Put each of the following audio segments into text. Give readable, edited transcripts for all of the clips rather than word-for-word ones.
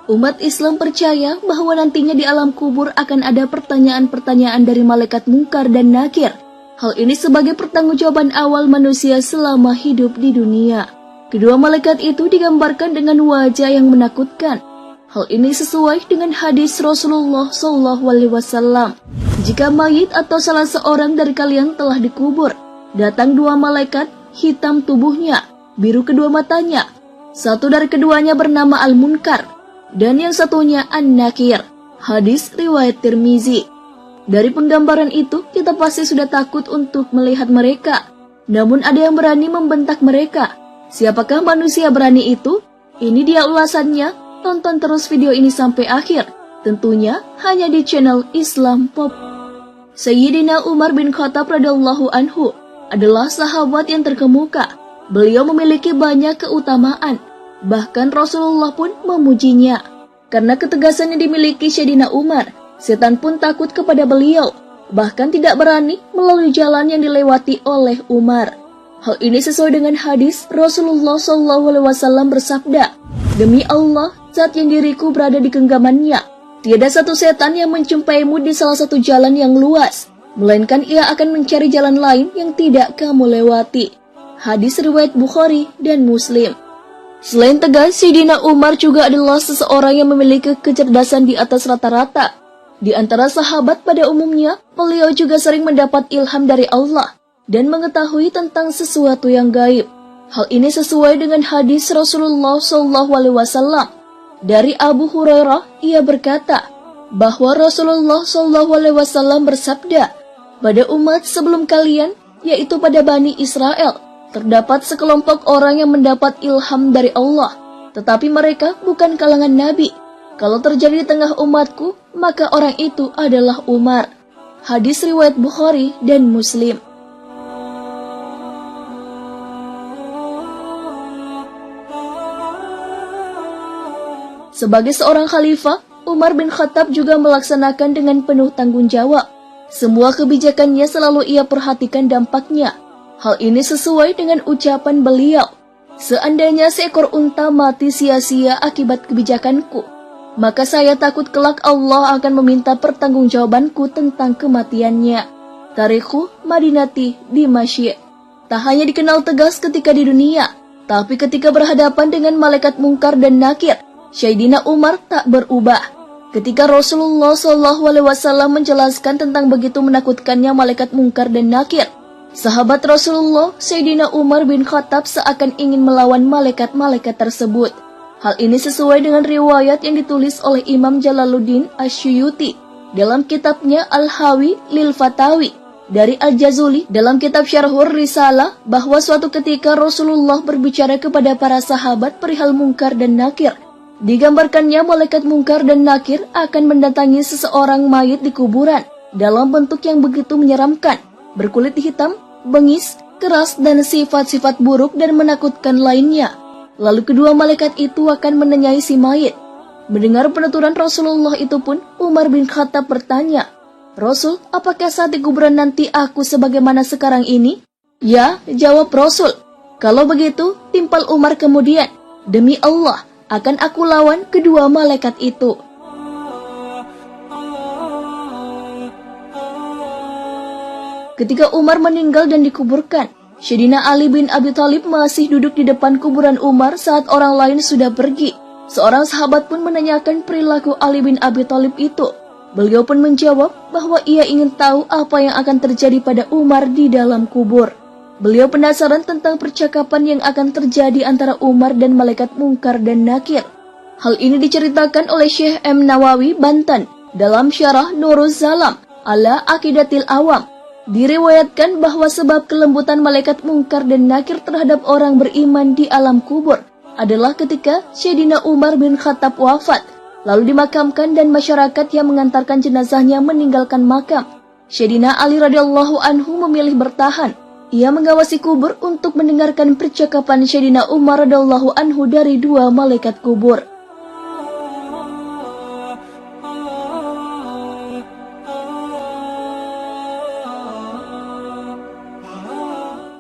Umat Islam percaya bahwa nantinya di alam kubur akan ada pertanyaan-pertanyaan dari malaikat Munkar dan Nakir. Hal ini sebagai pertanggungjawaban awal manusia selama hidup di dunia. Kedua malaikat itu digambarkan dengan wajah yang menakutkan. Hal ini sesuai dengan hadis Rasulullah SAW. Jika mayit atau salah seorang dari kalian telah dikubur, datang dua malaikat, hitam tubuhnya, biru kedua matanya. Satu dari keduanya bernama Al-Munkar, dan yang satunya An-Nakir. Hadis riwayat Tirmizi. Dari penggambaran itu, kita pasti sudah takut untuk melihat mereka. Namun ada yang berani membentak mereka. Siapakah manusia berani itu? Ini dia ulasannya. Tonton terus video ini sampai akhir. Tentunya hanya di channel Islam Pop. Sayyidina Umar bin Khattab radhiyallahu anhu adalah sahabat yang terkemuka. Beliau memiliki banyak keutamaan. Bahkan Rasulullah pun memujinya. Karena ketegasan yang dimiliki Sayyidina Umar, setan pun takut kepada beliau. Bahkan tidak berani melalui jalan yang dilewati oleh Umar. Hal ini sesuai dengan hadis Rasulullah SAW bersabda, "Demi Allah, saat yang diriku berada di genggamannya, tiada satu setan yang menjumpaimu di salah satu jalan yang luas, melainkan ia akan mencari jalan lain yang tidak kamu lewati." Hadis riwayat Bukhari dan Muslim. Selain tegas, Sayyidina Umar juga adalah seseorang yang memiliki kecerdasan di atas rata-rata. Di antara sahabat pada umumnya, beliau juga sering mendapat ilham dari Allah dan mengetahui tentang sesuatu yang gaib. Hal ini sesuai dengan hadis Rasulullah SAW. Dari Abu Hurairah, ia berkata bahwa Rasulullah SAW bersabda, "Pada umat sebelum kalian, yaitu pada Bani Israel, terdapat sekelompok orang yang mendapat ilham dari Allah, tetapi mereka bukan kalangan Nabi. Kalau terjadi di tengah umatku, maka orang itu adalah Umar." Hadis riwayat Bukhari dan Muslim. Sebagai seorang khalifah, Umar bin Khattab juga melaksanakan dengan penuh tanggung jawab. Semua kebijakannya selalu ia perhatikan dampaknya. Hal ini sesuai dengan ucapan beliau, "Seandainya seekor unta mati sia-sia akibat kebijakanku, maka saya takut kelak Allah akan meminta pertanggungjawabanku tentang kematiannya." Tarikhu Madinati Dimashq. Tak hanya dikenal tegas ketika di dunia, tapi ketika berhadapan dengan malaikat Munkar dan Nakir, Sayyidina Umar tak berubah. Ketika Rasulullah SAW menjelaskan tentang begitu menakutkannya malaikat Munkar dan Nakir, sahabat Rasulullah Sayyidina Umar bin Khattab seakan ingin melawan malaikat-malaikat tersebut. Hal ini sesuai dengan riwayat yang ditulis oleh Imam Jalaluddin Asyuyuti dalam kitabnya Al-Hawi lil Fatawi, dari Al-Jazuli dalam kitab Syarhur Risalah, bahwa suatu ketika Rasulullah berbicara kepada para sahabat perihal Munkar dan Nakir. Digambarkannya malaikat Munkar dan Nakir akan mendatangi seseorang mayit di kuburan dalam bentuk yang begitu menyeramkan, berkulit hitam, bengis, keras, dan sifat-sifat buruk dan menakutkan lainnya. Lalu kedua malaikat itu akan menenyai si mayit. Mendengar penuturan Rasulullah itu pun, Umar bin Khattab bertanya, "Rasul, apakah saat di kuburan nanti aku sebagaimana sekarang ini?" "Ya," jawab Rasul. Kalau begitu, timpal Umar kemudian, "Demi Allah, akan aku lawan kedua malaikat itu." Ketika Umar meninggal dan dikuburkan, Sayyidina Ali bin Abi Thalib masih duduk di depan kuburan Umar saat orang lain sudah pergi. Seorang sahabat pun menanyakan perilaku Ali bin Abi Thalib itu. Beliau pun menjawab bahwa ia ingin tahu apa yang akan terjadi pada Umar di dalam kubur. Beliau penasaran tentang percakapan yang akan terjadi antara Umar dan malaikat Munkar dan Nakir. Hal ini diceritakan oleh Syekh M. Nawawi Banten dalam Syarah Nuruz Zalam ala Aqidatil Awam. Diriwayatkan bahwa sebab kelembutan malaikat Munkar dan Nakir terhadap orang beriman di alam kubur adalah ketika Sayyidina Umar bin Khattab wafat, lalu dimakamkan dan masyarakat yang mengantarkan jenazahnya meninggalkan makam. Sayyidina Ali radhiyallahu anhu memilih bertahan. Ia mengawasi kubur untuk mendengarkan percakapan Sayyidina Umar radhiyallahu anhu dari dua malaikat kubur.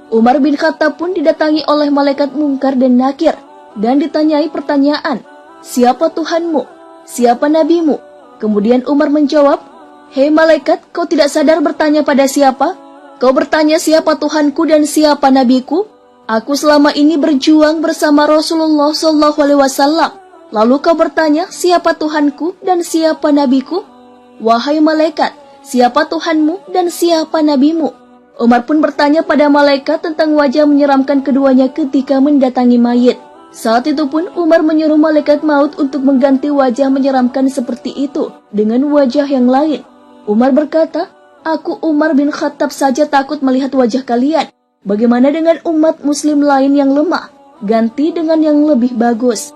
Umar bin Khattab pun didatangi oleh malaikat Munkar dan Nakir dan ditanyai pertanyaan, "Siapa Tuhanmu?" siapa nabimu? Kemudian Umar menjawab, hei malaikat, kau tidak sadar bertanya pada siapa? Kau bertanya siapa Tuhanku dan siapa nabiku? Aku selama ini berjuang bersama Rasulullah SAW. Lalu kau bertanya siapa Tuhanku dan siapa nabiku? Wahai malaikat, siapa Tuhanmu dan siapa nabimu? Umar pun bertanya pada malaikat tentang wajah menyeramkan keduanya ketika mendatangi mayit. Saat itu pun Umar menyuruh malaikat maut untuk mengganti wajah menyeramkan seperti itu dengan wajah yang lain. Umar berkata, aku Umar bin Khattab saja takut melihat wajah kalian. Bagaimana dengan umat muslim lain yang lemah? Ganti dengan yang lebih bagus.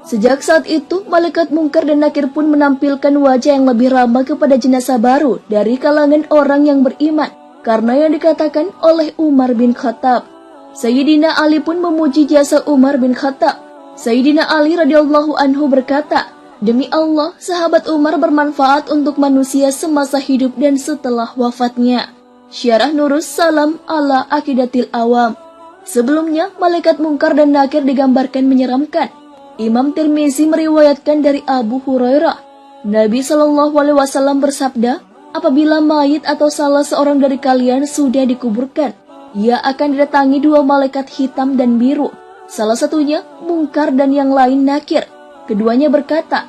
Sejak saat itu, malaikat Mungkar dan Nakir pun menampilkan wajah yang lebih ramah kepada jenazah baru dari kalangan orang yang beriman, karena yang dikatakan oleh Umar bin Khattab. Sayyidina Ali pun memuji jasa Umar bin Khattab. Sayyidina Ali radhiyallahu anhu berkata, demi Allah, sahabat Umar bermanfaat untuk manusia semasa hidup dan setelah wafatnya. Syarah Nurus Salam ala Aqidatil Awam. Sebelumnya, malaikat Mungkar dan Nakir digambarkan menyeramkan. Imam Tirmizi meriwayatkan dari Abu Hurairah, Nabi SAW bersabda, apabila mayit atau salah seorang dari kalian sudah dikuburkan, ia akan didatangi dua malaikat hitam dan biru. Salah satunya Mungkar dan yang lain Nakir. Keduanya berkata,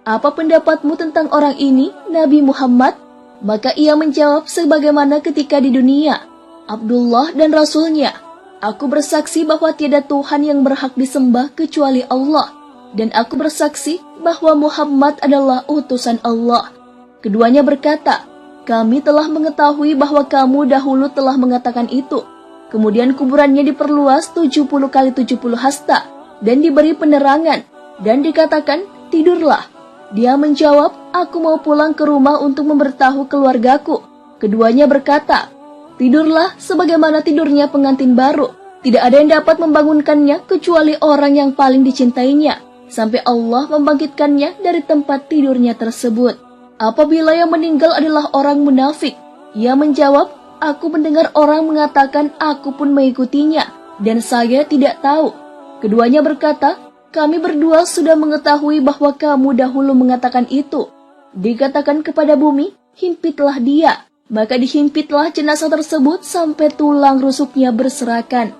apa pendapatmu tentang orang ini, Nabi Muhammad? Maka ia menjawab sebagaimana ketika di dunia, Abdullah dan Rasulnya. Aku bersaksi bahwa tiada Tuhan yang berhak disembah kecuali Allah, dan aku bersaksi bahwa Muhammad adalah utusan Allah. Keduanya berkata, kami telah mengetahui bahwa kamu dahulu telah mengatakan itu. Kemudian kuburannya diperluas 70 kali 70 hasta, dan diberi penerangan, dan dikatakan, tidurlah. Dia menjawab, aku mau pulang ke rumah untuk memberitahu keluargaku. Keduanya berkata, tidurlah sebagaimana tidurnya pengantin baru. Tidak ada yang dapat membangunkannya kecuali orang yang paling dicintainya, sampai Allah membangkitkannya dari tempat tidurnya tersebut. Apabila yang meninggal adalah orang munafik, ia menjawab, aku mendengar orang mengatakan aku pun mengikutinya, dan saya tidak tahu. Keduanya berkata, kami berdua sudah mengetahui bahwa kamu dahulu mengatakan itu. Dikatakan kepada bumi, himpitlah dia. Maka dihimpitlah jenazah tersebut sampai tulang rusuknya berserakan.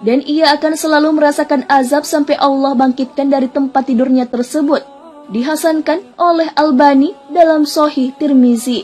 Dan ia akan selalu merasakan azab sampai Allah bangkitkan dari tempat tidurnya tersebut. Dihasankan oleh Albani dalam Sahih Tirmizi.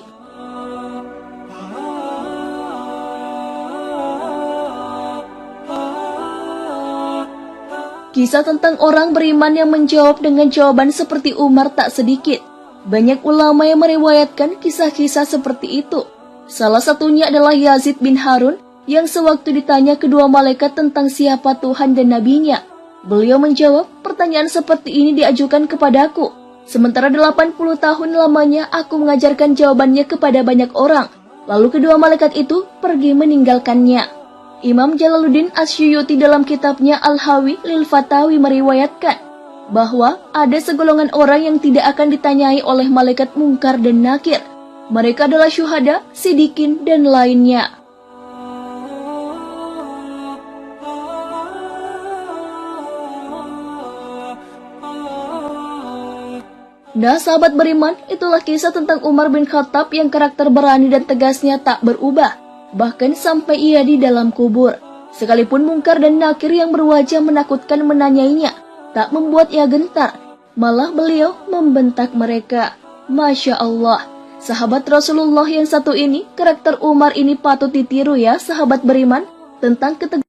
Kisah tentang orang beriman yang menjawab dengan jawaban seperti Umar tak sedikit. Banyak ulama yang meriwayatkan kisah-kisah seperti itu. Salah satunya adalah Yazid bin Harun yang sewaktu ditanya kedua malaikat tentang siapa Tuhan dan nabinya. Beliau menjawab, pertanyaan seperti ini diajukan kepadaku. Sementara 80 tahun lamanya aku mengajarkan jawabannya kepada banyak orang. Lalu kedua malaikat itu pergi meninggalkannya. Imam Jalaluddin Asyuyuti dalam kitabnya Al-Hawi lil Fatawi meriwayatkan bahwa ada segolongan orang yang tidak akan ditanyai oleh malaikat Mungkar dan Nakir. Mereka adalah syuhada, sidikin, dan lainnya. Nah, sahabat beriman, itulah kisah tentang Umar bin Khattab yang karakter berani dan tegasnya tak berubah, bahkan sampai ia di dalam kubur. Sekalipun Mungkar dan Nakir yang berwajah menakutkan menanyainya, tak membuat ia gentar, malah beliau membentak mereka. Masya Allah. Sahabat Rasulullah yang satu ini, karakter Umar ini patut ditiru ya sahabat beriman, tentang ketegasan